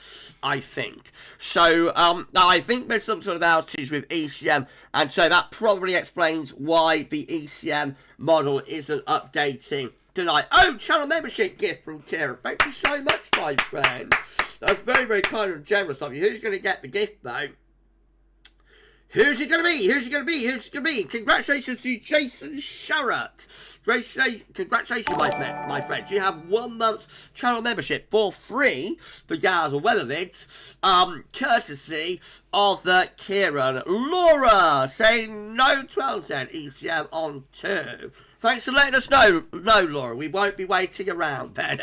I think. So I think there's some sort of outage with ECM, and so that probably explains why the ECM model isn't updating tonight. Oh, channel membership gift from Kira. Thank you so much, my friend. That's very, very kind and generous of you. Who's going to get the gift, though? Who's it going to be? Congratulations to Jason Sharratt. Congratulations, my friend. You have 1 month's channel membership for free for GavsWeatherVids, courtesy of the Kieran. Laura saying no 12Z ECM on 2. Thanks for letting us know. No, Laura, we won't be waiting around then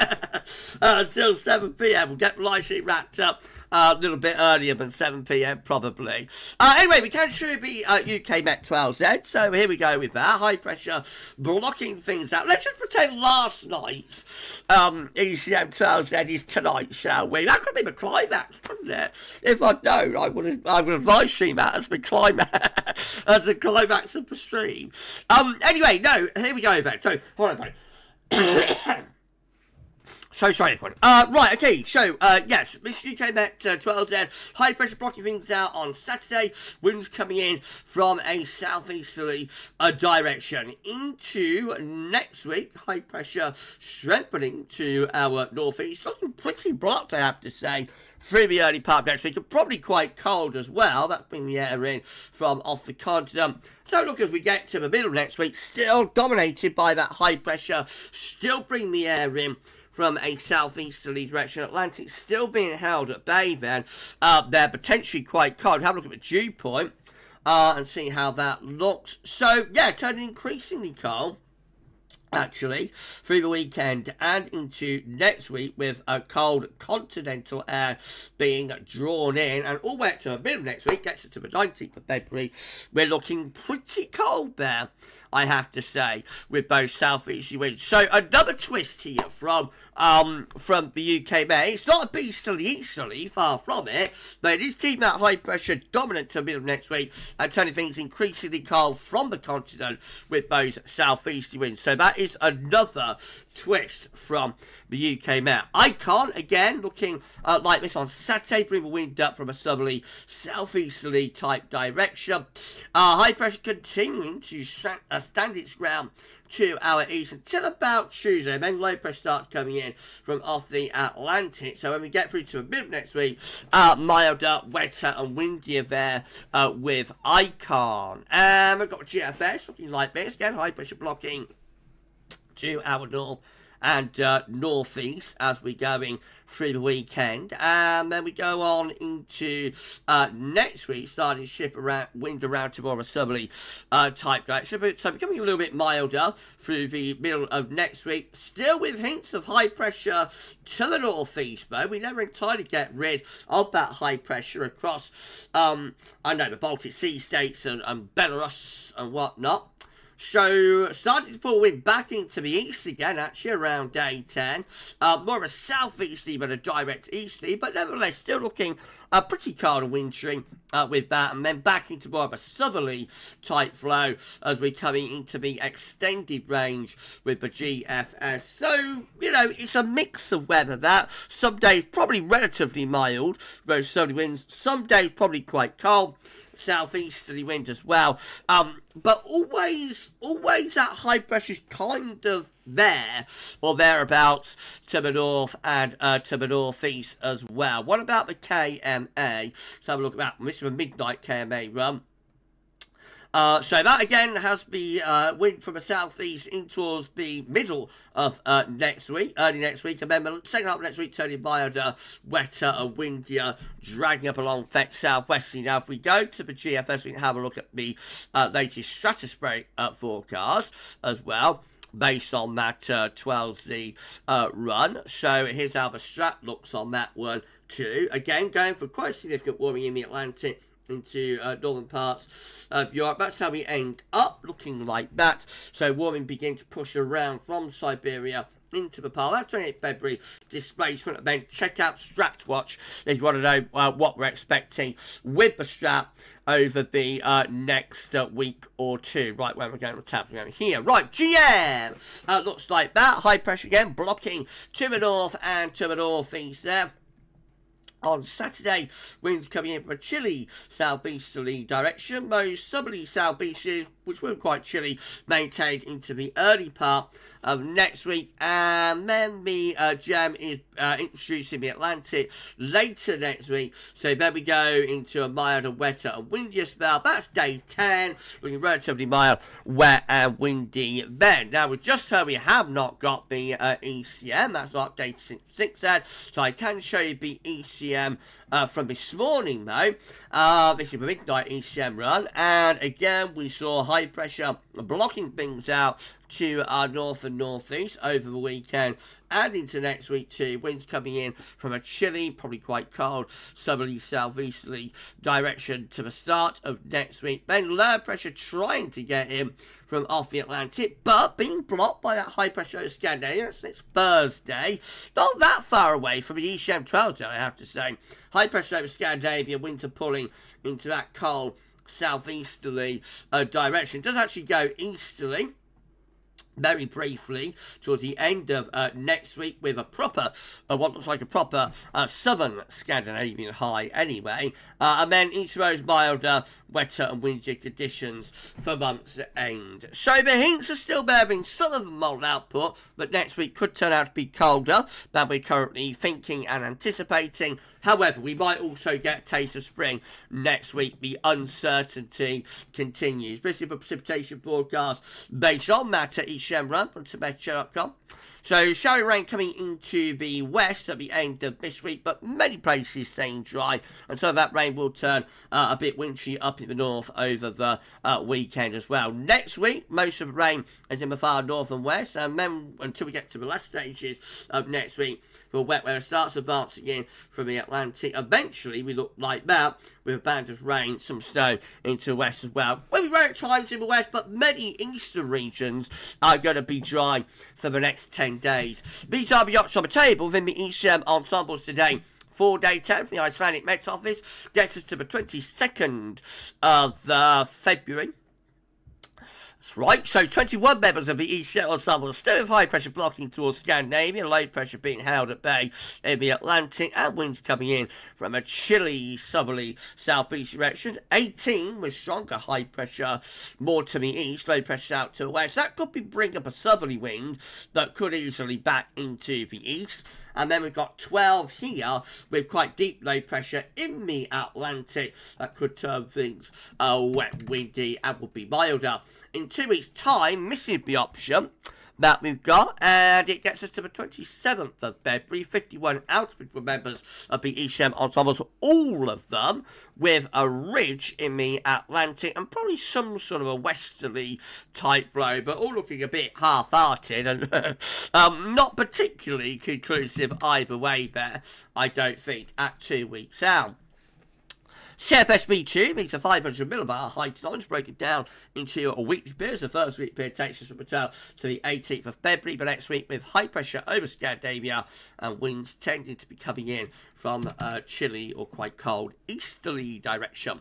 until 7 p.m. We'll get the live stream wrapped up a little bit earlier than 7 p.m. probably. Anyway, we can show the UK Met 12Z. So here we go with that. High pressure blocking things out. Let's just pretend last night's ECM 12Z is tonight, shall we? That could be the climax, couldn't it? If I'd known, I would have live streamed that as the climax, as the climax of the stream. Anyway, no. Here we go then. So, hold on, buddy. So sorry, everyone. Right, okay, so, yes, this UK Met 12Z, high pressure blocking things out on Saturday, winds coming in from a southeasterly direction into next week, high pressure strengthening to our northeast, looking pretty blocked, I have to say, through the early part of next week, and probably quite cold as well. That's bringing the air in from off the continent. So look, as we get to the middle of next week, still dominated by that high pressure, still bringing the air in from a southeasterly direction. Atlantic still being held at bay then. They're potentially quite cold. Have a look at the dew point and see how that looks. So, yeah, turning increasingly cold, actually, through the weekend and into next week, with a cold continental air being drawn in, and all the way up to the middle of next week, gets it to the 19th of February. We're looking pretty cold there, I have to say, with both southeasterly winds. So another twist here from the UK Met. It's not a beastly easterly, far from it, but it is keeping that high pressure dominant to the middle of next week and turning things increasingly cold from the continent with those southeasterly winds. So that is another twist from the UK Met. Icon, again, looking like this on Saturday, bring the wind up from a southerly, southeasterly type direction. High pressure continuing to stand its ground 2 hour east until about Tuesday. Then low pressure starts coming in from off the Atlantic. So when we get through to the middle next week, milder, wetter and windier there with Icon. And we've got GFS looking like this. Again, high pressure blocking to our north and northeast as we're going through the weekend, and then we go on into next week, starting to shift around, wind around to more of a southerly type direction, but so becoming a little bit milder through the middle of next week, still with hints of high pressure to the northeast, though. We never entirely get rid of that high pressure across, I know, the Baltic Sea states and Belarus and whatnot. So, starting to pull wind back into the east again, actually, around day 10. More of a southeasterly but a direct easterly, but nevertheless, still looking pretty cold and wintry with that. And then back into more of a southerly type flow as we're coming into the extended range with the GFS. So, you know, it's a mix of weather that. Some days probably relatively mild, those southerly winds. Some days probably quite cold. Southeasterly wind as well, but always that high pressure is kind of there or thereabouts to the north and to the northeast as well. What about the KMA? Let's have a look at that. This is a midnight KMA run. So that again has the wind from the southeast in towards the middle of next week, early next week, and then the second half of next week turning milder, wetter and windier, dragging up along fetch southwesterly. Now if we go to the GFS, we can have a look at the latest stratospheric forecast as well, based on that 12Z run. So here's how the strat looks on that one too. Again, going for quite significant warming in the Atlantic into northern parts of Europe. That's how we end up, looking like that. So warming begin to push around from Siberia into the pole. That's 28th February displacement. And then check out StratWatch if you want to know what we're expecting with the strat over the next week or two. Right, where we're going to tabs, we're going here. Right, GM looks like that. High pressure again, blocking to the north and to the northeast there. On Saturday, winds coming in from a chilly southeasterly direction. Those southerly southeasters, which were quite chilly, maintained into the early part of next week. And then the gem is introducing the Atlantic later next week. So then we go into a milder, wetter and windier spell. That's day 10, looking relatively mild, wet and windy then. Now, we just heard we have not got the ECM. That's not updated since 6 then. So I can show you the ECM from this morning though. This is a midnight ECM run, and again we saw high pressure blocking things out to our north and northeast over the weekend and into next week too. Winds coming in from a chilly, probably quite cold, southerly southeasterly direction to the start of next week. Then low pressure trying to get in from off the Atlantic, but being blocked by that high pressure over Scandinavia. It's Thursday, not that far away from the ECM 12 I have to say. High pressure over Scandinavia, winter pulling into that cold southeasterly direction. It does actually go easterly very briefly towards the end of next week with a proper, what looks like a proper southern Scandinavian high anyway, and then each of those milder, wetter and windier conditions for month's end. So the hints are still bearing some of the mould output, but next week could turn out to be colder than we're currently thinking and anticipating. However, we might also get a taste of spring next week. The uncertainty continues. This is a precipitation forecast based on that at ECM run from Timeout.com. So showering rain coming into the west at the end of this week, but many places staying dry, and so that rain will turn a bit wintry up in the north over the weekend as well. Next week, most of the rain is in the far north and west, and then until we get to the last stages of next week, the wet weather starts advancing in from the Atlantic. Eventually, we look like that with a band of rain, some snow into the west as well. Well, we rain at times in the west, but many eastern regions are going to be dry for the next 10 days. These are the options on the table within the ECM ensembles today. 4 day 10 from the Icelandic Met Office gets us to the 22nd of February. That's right, so 21 members of the East Shetland ensemble still have high pressure blocking towards Scandinavia, low pressure being held at bay in the Atlantic, and winds coming in from a chilly, southerly southeast direction. 18 with stronger high pressure more to the east, low pressure out to the west. That could be bring up a southerly wind that could easily back into the east. And then we've got 12 here with quite deep low pressure in the Atlantic that could turn things wet, windy, and will be milder. In 2 weeks' time, missing the option that we've got, and it gets us to the 27th of February, 51 outward members of the ECM ensembles, all of them with a ridge in the Atlantic and probably some sort of a westerly type flow, but all looking a bit half-hearted and not particularly conclusive either way there, I don't think, at 2 weeks out. CFSB2 meets a 500 millibar high tonnage, breaking down into a weekly period. The first week period takes us from the 12th to the 18th of February, but next week with high pressure over Scandinavia and winds tending to be coming in from chilly or quite cold easterly direction.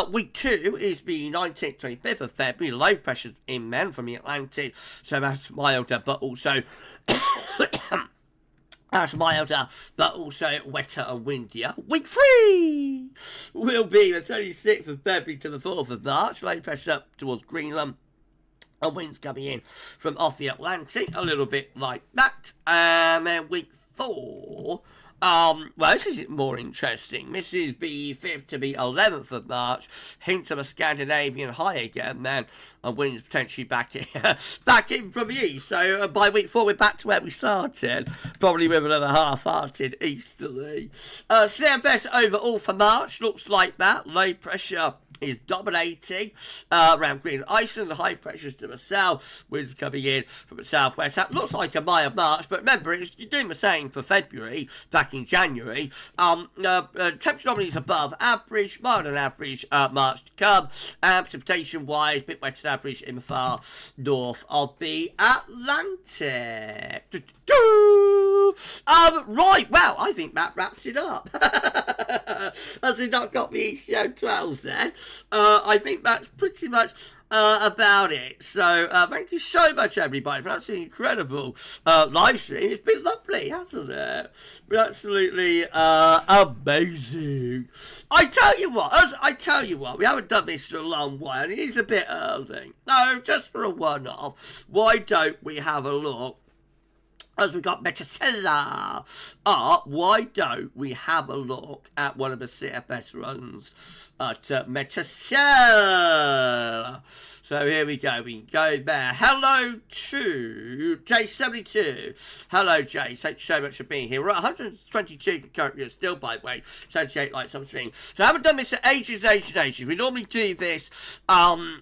Week 2 is the 19th, 25th of February. Low pressure in men from the Atlantic, so that's milder, but also that's milder, but also wetter and windier. Week 3 will be the 26th of February to the 4th of March. Low pressure up towards Greenland and winds coming in from off the Atlantic, a little bit like that. And then week 4, well, this is more interesting. This is the 5th to the 11th of March. Hint of a Scandinavian high again, then, and winds potentially back in from the east. So by week 4, we're back to where we started, probably with another half-hearted easterly. CFS overall for March looks like that. Low pressure is dominating around Greenland, Iceland. The high pressures to the south, winds coming in from the southwest. That looks like a mild March, but remember, you're doing the same for February, back in January. Temperature anomalies above average, milder than average March to come, and precipitation-wise, a bit wetter than average in the far north of the Atlantic. Right, well, I think that wraps it up. As we've not got the ECO 12 then, I think that's pretty much about it. So thank you so much, everybody, for that incredible live stream. It's been lovely, hasn't it? It's been absolutely amazing. I tell you what, we haven't done this for a long while, and it is a bit early. No, just for a one-off, why don't we have a look? As we got Metacella, why don't we have a look at one of the CFS runs at Metacella? So here we go, we can go there. Hello to J72. Hello, Jay. Thanks so much for being here. We're at 122 concurrent viewers still, by the way. 78 likes on stream. So I haven't done this for ages. We normally do this,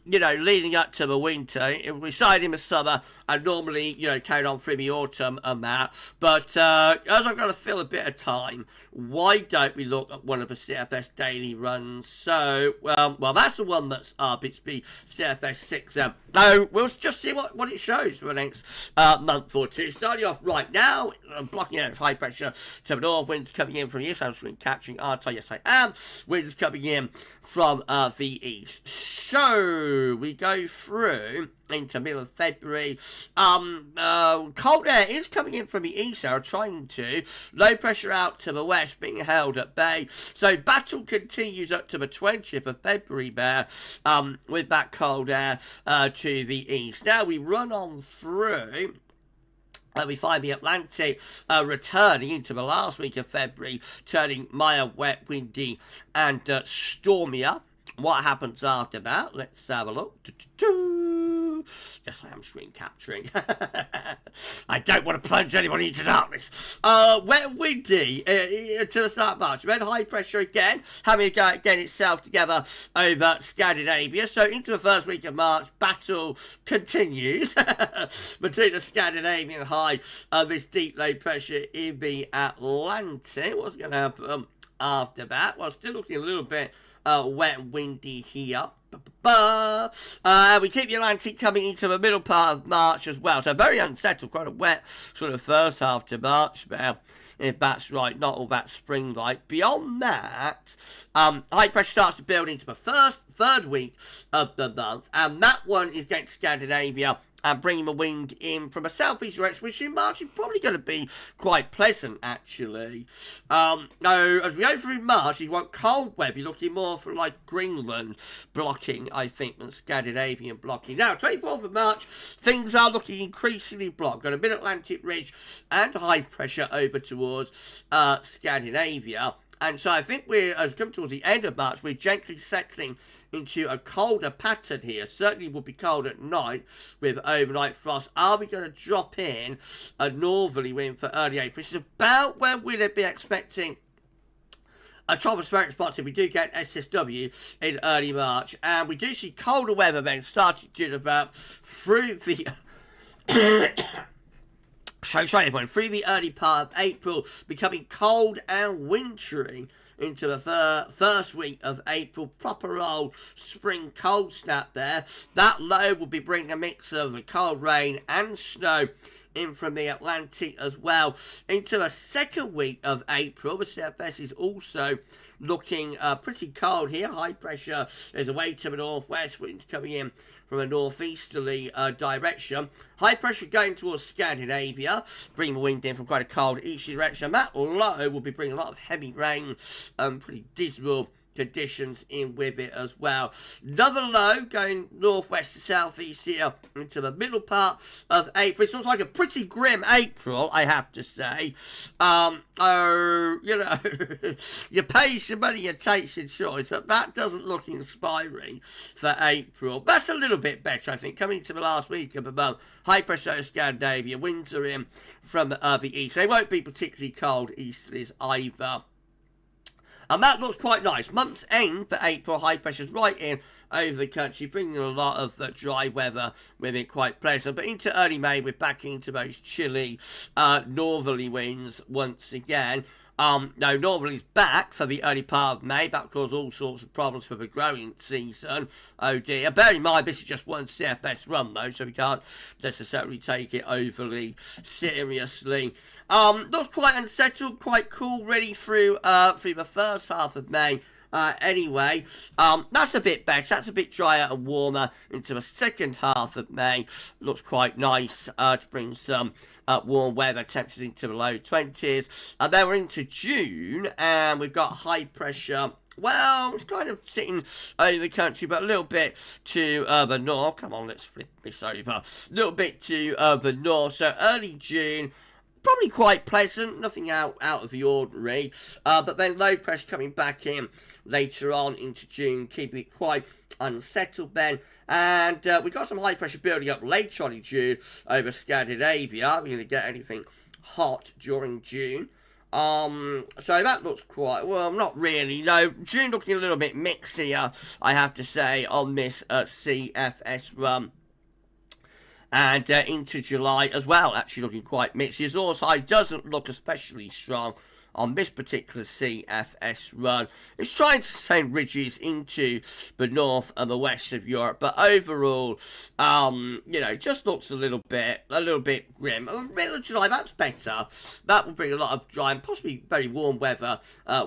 leading up to the winter. We started in the summer and normally, carry on through the autumn and that. But as I've got to fill a bit of time, why don't we look at one of the CFS daily runs? So, well, that's the one that's up. It's the CFS 6. So we'll just see what it shows for the next month or two. Starting off right now, blocking out high pressure to the north, winds coming in from the east. I'm screen capturing, aren't I? Yes, I am. Winds coming in from the east. So we go through into middle of February. Cold air is coming in from the east, are trying to. Low pressure out to the west, being held at bay. So battle continues up to the 20th of February there, with that cold air to the east. Now we run on through. We find the Atlantic returning into the last week of February, turning mild, wet, windy, and stormier. What happens after that? Let's have a look. Yes, I am screen capturing. I don't want to plunge anybody into darkness. Wet and windy to the start of March. Red high pressure again, having a go at getting itself together over Scandinavia. So into the first week of March, battle continues between the Scandinavian high and this deep low pressure in the Atlantic. What's going to happen after that? Well, still looking a little bit wet and windy here. We keep the Atlantic coming into the middle part of March as well. So very unsettled, quite a wet sort of first half to March now, if that's right, not all that spring-like. Beyond that, high pressure starts to build into the third week of the month, and that one is getting Scandinavia and bringing the wind in from a southeast direction, which in March is probably going to be quite pleasant, actually. Now, as we go through March, you want cold weather. You're looking more for, like, Greenland blocking, I think, than Scandinavian blocking. Now, 24th of March, things are looking increasingly blocked. Got a mid-Atlantic ridge and high pressure over towards Scandinavia. And so I think as we come towards the end of March, we're gently settling into a colder pattern here. Certainly will be cold at night with overnight frost. Are we going to drop in a northerly wind for early April? Which is about where we'll be expecting a tropospheric spot if we do get SSW in early March. And we do see colder weather then starting to develop through the... Sorry everyone, through the early part of April, becoming cold and wintry into the first week of April. Proper old spring cold snap there. That low will be bringing a mix of cold rain and snow in from the Atlantic as well. Into the second week of April, the CFS is also looking pretty cold here. High pressure is away to the northwest, wind coming in from a northeasterly direction. High pressure going towards Scandinavia, bringing the wind in from quite a cold easterly direction. That low will be bringing a lot of heavy rain, pretty dismal conditions in with it as well. Another low going northwest to southeast here into the middle part of April. It looks like a pretty grim April, I have to say. You know, you pay some money, you take your choice, but that doesn't look inspiring for April. That's a little bit better, I think, coming to the last week of the month. High pressure over Scandinavia, winds are in from the east. They won't be particularly cold easterlies either. And that looks quite nice. Month's end for April, high pressure's right in over the country, bringing a lot of dry weather with it, quite pleasant. But into early May, we're back into those chilly northerly winds once again. No, northerly's back for the early part of May. That caused all sorts of problems for the growing season. Oh dear. Bear in mind, this is just one CFS run though, so we can't necessarily take it overly seriously. Looks quite unsettled, quite cool, really through the first half of May. Anyway, that's a bit better. That's a bit drier and warmer into the second half of May. Looks quite nice to bring some warm weather, temperatures into the low 20s. Then we're into June, and we've got high pressure. Well, it's kind of sitting over the country, but a little bit to the north. Come on, let's flip this over. A little bit to the north. So early June. Probably quite pleasant, nothing out of the ordinary, but then low pressure coming back in later on into June, keeping it quite unsettled then, and we got some high pressure building up later on in June over Scandinavia. Are we going to get anything hot during June? So that looks quite, well, not really, no. June looking a little bit mixed here, I have to say, on this CFS run. And into July as well, actually looking quite mixed. The Azores High doesn't look especially strong on this particular CFS run. It's trying to send ridges into the north and the west of Europe, but overall, you know, just looks a little bit grim. Middle of July, that's better. That will bring a lot of dry and possibly very warm weather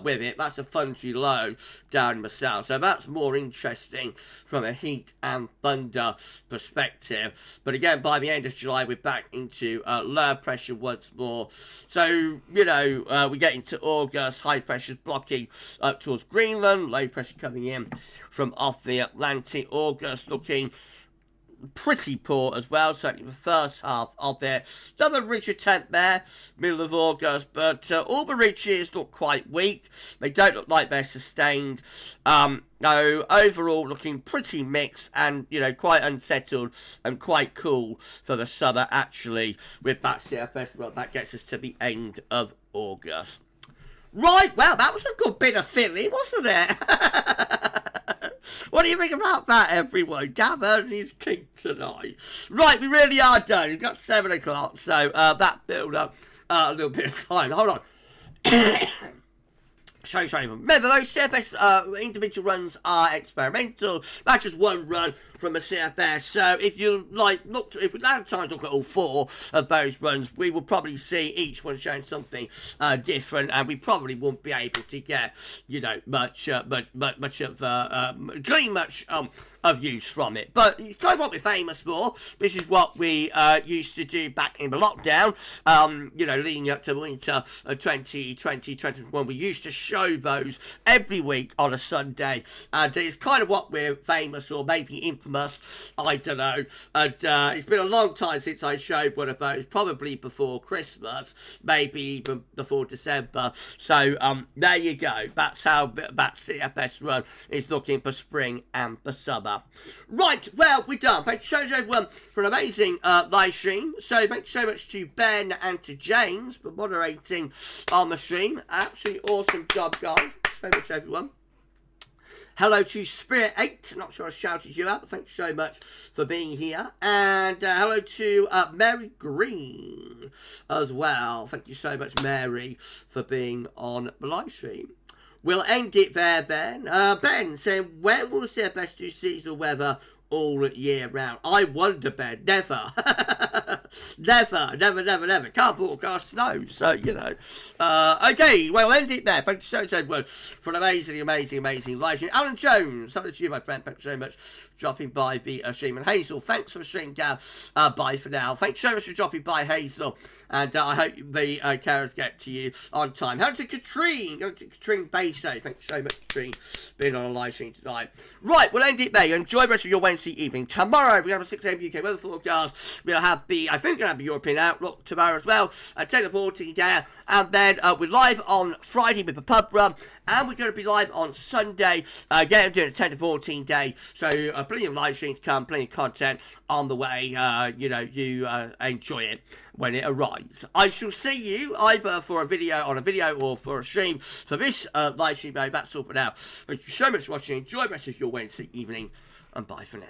with it. That's a fungy low down in the south, so that's more interesting from a heat and thunder perspective. But again, by the end of July, we're back into lower pressure once more. So, you know, we get into August, high pressures blocking up towards Greenland, low pressure coming in from off the Atlantic. August looking pretty poor as well, certainly the first half of it. Another ridge attempt there, middle of August, but all the ridges look quite weak. They don't look like they're sustained. No, overall looking pretty mixed and, you know, quite unsettled and quite cool for the summer, actually, with that CFS run. That gets us to the end of August. Right, well, that was a good bit of filling, wasn't it? What do you think about that, everyone? Gav earned his king tonight. Right, we really are done. We've got 7 o'clock, so that build up a little bit of time. Hold on. So, remember, those CFS individual runs are experimental. That's just one run from a CFS. So, if you if we had time to look at all 4 of those runs, we will probably see each one showing something different, and we probably won't be able to get, glean much of use from it. But it's kind of what we're famous for. This is what we used to do back in the lockdown. Leading up to winter 2021, we used to show those every week on a Sunday, and it's kind of what we're famous for, maybe infamous, I don't know. And it's been a long time since I showed one of those, probably before Christmas, maybe even before December. So there you go. That's how that CFS run is looking for spring and for summer. Right, well, we're done. Thank you so much, everyone, for an amazing live stream. So thank you so much to Ben and to James for moderating on the stream. Absolutely awesome job, guys. So much, everyone. Hello to Spirit 8. Not sure I shouted you out, but thanks so much for being here. And hello to Mary Green as well. Thank you so much, Mary, for being on the live stream. We'll end it there, Ben. Ben saying, when will CFS do seasonal weather all year round? I wonder, Ben. Never. never. Can't forecast snow. So, okay, well, end it there. Thank you so much, everyone, for an amazing live stream. Alan Jones, hello to you, my friend. Thanks so much for dropping by the stream. And Hazel, thanks for the stream, Gav. Bye for now. Thanks so much for dropping by, Hazel. And I hope the carers get to you on time. Hello to Katrine. Go to Katrine Baso. Thanks so much, Katrine, being on a live stream tonight. Right, we'll end it there. Enjoy the rest of your Wednesday evening. Tomorrow, we have a 6 a.m. UK weather forecast. We'll have I think we're going to have the European Outlook tomorrow as well. 10 to 14 down. And then we're live on Friday with the pub run. And we're going to be live on Sunday. Again, doing a 10 to 14 day. So plenty of live streams to come, plenty of content on the way. You enjoy it when it arrives. I shall see you either for a video or for a stream for this live stream. That's all for now. Thank you so much for watching. Enjoy the rest of your Wednesday evening. And bye for now.